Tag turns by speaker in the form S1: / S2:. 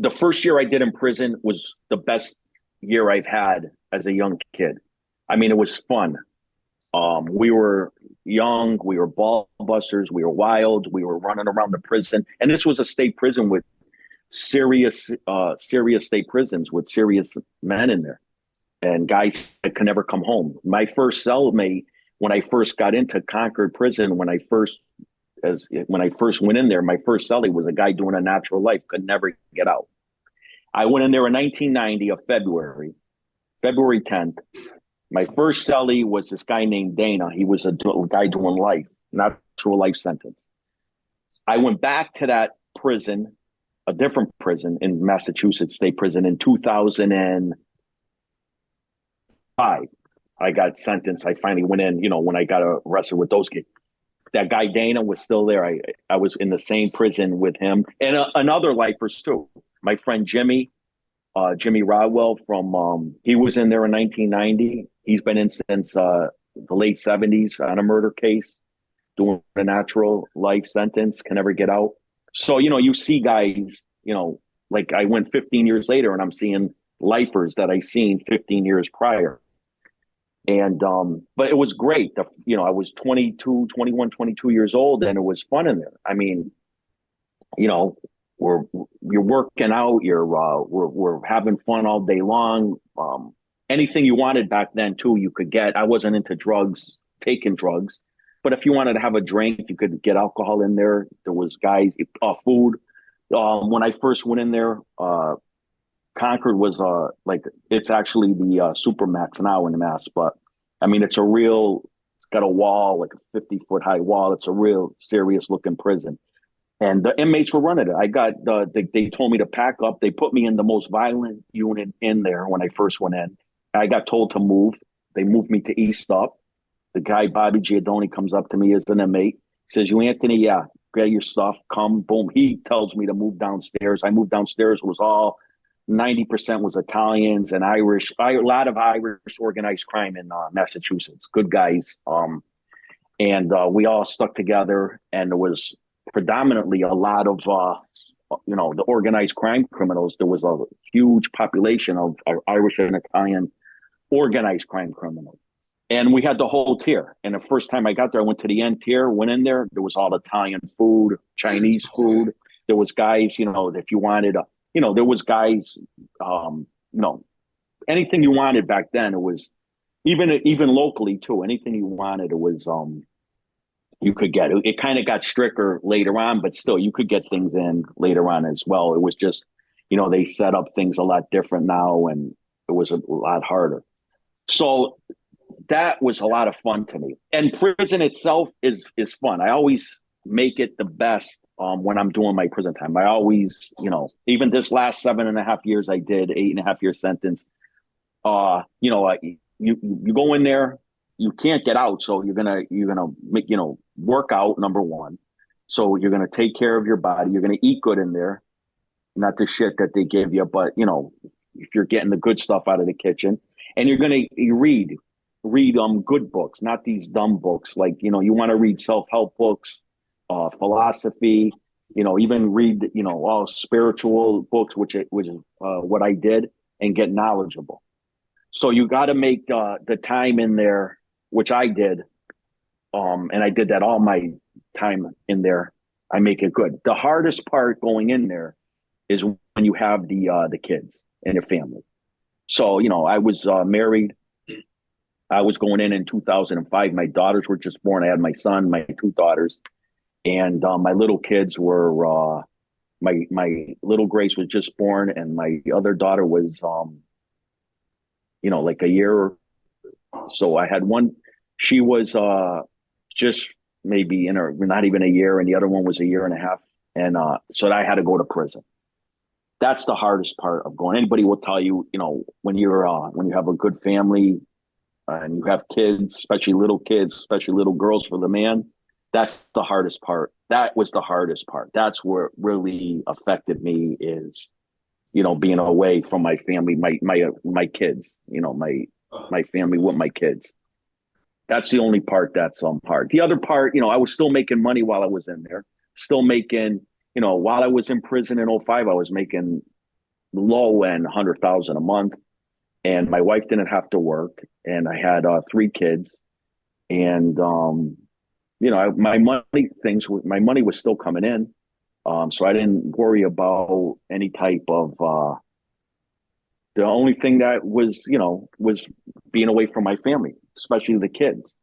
S1: the first year I did in prison was the best year I've had as a young kid. I mean, it was fun. We were young, we were ball busters, we were wild, we were running around the prison. And this was a state prison with serious state prisons with serious men in there and guys that could never come home. My first cellmate, when I first got into Concord Prison, when I first went in there, my first cellie was a guy doing a natural life, could never get out. I went in there in 1990 of February 10th. My first cellie was this guy named Dana. He was a guy doing life, natural life sentence. I went back to that prison, a different prison in Massachusetts State Prison in 2005. I got sentenced. I finally went in, when I got arrested with those kids. That guy Dana was still there. I was in the same prison with him and another lifers too. My friend Jimmy Rodwell he was in there in 1990. He's been in since the late 70s on a murder case, doing a natural life sentence, can never get out. So, you see guys, like I went 15 years later and I'm seeing lifers that I seen 15 years prior. And, but it was great. I was 21, 22 years old and it was fun in there. I mean, you're working out, we're having fun all day long. Anything you wanted back then too, you could get. I wasn't into taking drugs, but if you wanted to have a drink, you could get alcohol in there. There was food. When I first went in there, Concord was it's actually the Supermax now in Mass, but I mean, it's got a wall, like a 50-foot high wall. It's a real serious looking prison. And the inmates were running it. They told me to pack up. They put me in the most violent unit in there when I first went in. I got told to move. They moved me to East Up. The guy, Bobby Giordoni, comes up to me as an inmate. He says, "You, Anthony, yeah, get your stuff, come." Boom. He tells me to move downstairs. I moved downstairs. It was all 90% was Italians and Irish. A lot of Irish organized crime in Massachusetts. Good guys. And we all stuck together, and there was predominantly a lot of the organized crime criminals. There was a huge population of Irish and Italian organized crime criminals. And we had the whole tier. And the first time I got there, I went to the end tier, went in there. There was all Italian food, Chinese food. There was guys, if you wanted, there was guys, anything you wanted back then. It was even locally too. Anything you wanted, it was, you could get. It kind of got stricter later on, but still you could get things in later on as well. It was just, they set up things a lot different now and it was a lot harder. So that was a lot of fun to me. And prison itself is fun. I always make it the best when I'm doing my prison time. I always, even this last 7.5 years, I did 8.5 year sentence. You go in there, you can't get out. So you're gonna make, work out, number one. So you're gonna take care of your body. You're gonna eat good in there, not the shit that they give you, but if you're getting the good stuff out of the kitchen, and you read good books, not these dumb books. Like, you want to read self-help books, philosophy, even read, all spiritual books, which is what I did, and get knowledgeable. So you got to make the time in there, which I did. And I did that all my time in there. I make it good. The hardest part going in there is when you have the kids and your family. So, I was married. I was going in 2005. My daughters were just born. I had my son, my two daughters, and my little kids were, my little Grace was just born, and my other daughter was, like a year. So I had one, she was just maybe not even a year, and the other one was a year and a half. And so I had to go to prison. That's the hardest part of going. Anybody will tell you, when you have a good family and you have kids, especially little kids, especially little girls for the man, that's the hardest part. That was the hardest part. That's where it really affected me is, being away from my family, my kids, my family with my kids. That's the only part that's hard. The other part, I was still making money while I was in there, still making, while I was in prison in '05, I was making low end 100,000 a month, and my wife didn't have to work, and I had three kids, and my money was still coming in, so I didn't worry about any type of. The only thing that was, was being away from my family, especially the kids.